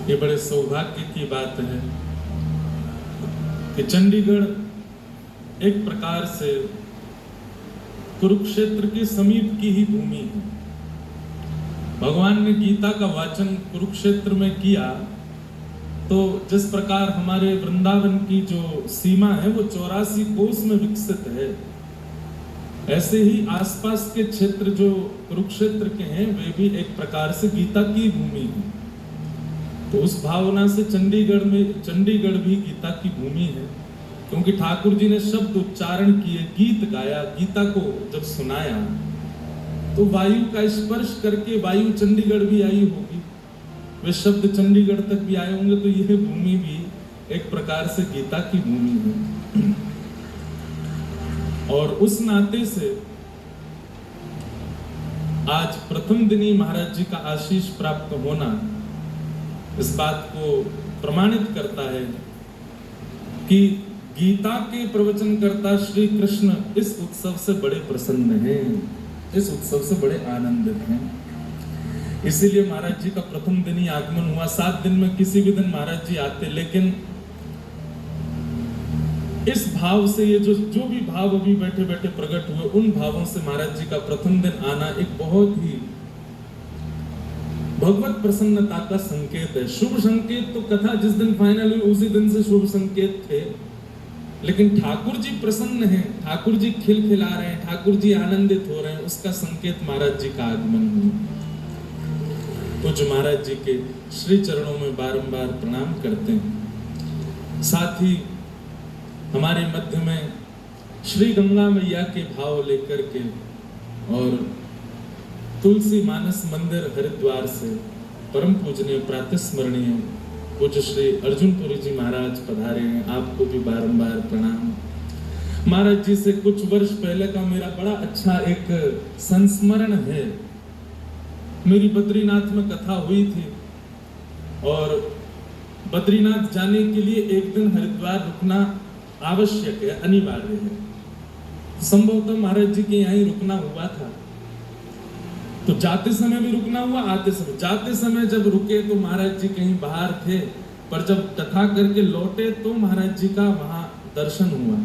ये बड़े सौभाग्य की बात है कि चंडीगढ़ एक प्रकार से कुरुक्षेत्र के समीप की ही भूमि है। भगवान ने गीता का वाचन कुरुक्षेत्र में किया तो जिस प्रकार हमारे वृंदावन की जो सीमा है वो 84 कोस में विकसित है, ऐसे ही आसपास के क्षेत्र जो कुरुक्षेत्र के हैं वे भी एक प्रकार से गीता की भूमि है। तो उस भावना से चंडीगढ़ भी गीता की भूमि है, क्योंकि ठाकुर जी ने शब्द उच्चारण किए, गीत गाया, गीता को जब सुनाया तो वायु का स्पर्श करके वायु चंडीगढ़ भी आई होगी, वे शब्द चंडीगढ़ तक भी आए होंगे, तो यह भूमि भी एक प्रकार से गीता की भूमि है। और उस नाते से आज प्रथम दिन ही महाराज जी का आशीष प्राप्त होना इस बात को प्रमाणित करता है कि गीता के प्रवचनकर्ता श्री कृष्ण इस उत्सव से बड़े प्रसन्न हैं, इस उत्सव से बड़े आनंदित हैं। इसीलिए महाराज जी का प्रथम दिन ही आगमन हुआ। 7 दिन में किसी भी दिन महाराज जी आते, लेकिन इस भाव से ये जो भी भाव अभी बैठे बैठे प्रकट हुए, उन भावों से महाराज जी का प्रथम दिन आना एक बहुत ही भगवत प्रसन्नता का संकेत है। शुभ संकेत तो कथा जिस दिन फाइनल हुई उसी दिन से शुभ संकेत थे, लेकिन ठाकुर जी प्रसन्न हैं, ठाकुर जी खिलखिला रहे हैं, ठाकुर जी आनंदित हो रहे हैं, उसका संकेत महाराज जी का आगमन हुआ। तो जो महाराज जी के श्री चरणों में बारंबार प्रणाम करते हैं, साथ ही हमारे मध्य में श्री गंगा मैया के भाव लेकर के और तुलसी मानस मंदिर हरिद्वार से परम पूजनीय प्रातस्मरणीय पूज्य श्री अर्जुनपुरी जी महाराज पधारे हैं, आपको भी बारंबार प्रणाम। महाराज जी से कुछ वर्ष पहले का मेरा बड़ा अच्छा एक संस्मरण है। मेरी बद्रीनाथ में कथा हुई थी और बद्रीनाथ जाने के लिए एक दिन हरिद्वार रुकना आवश्यक है, अनिवार्य है। संभवतः महाराज जी के यहाँ ही रुकना हुआ था, तो जाते समय भी रुकना हुआ, जाते समय जब रुके तो महाराज जी कहीं बाहर थे, पर जब कथा करके लौटे तो महाराज जी का वहां दर्शन हुआ।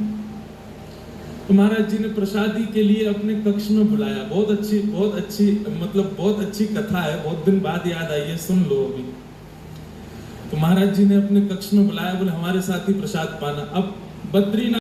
तो महाराज जी ने प्रसादी के लिए अपने कक्ष में बुलाया। बहुत अच्छी मतलब बहुत अच्छी कथा है, बहुत दिन बाद याद आई है, सुन लो अभी। तो महाराज जी ने अपने कक्ष में बुलाया, बोले हमारे साथ ही प्रसाद पाना। अब बद्रीनाथ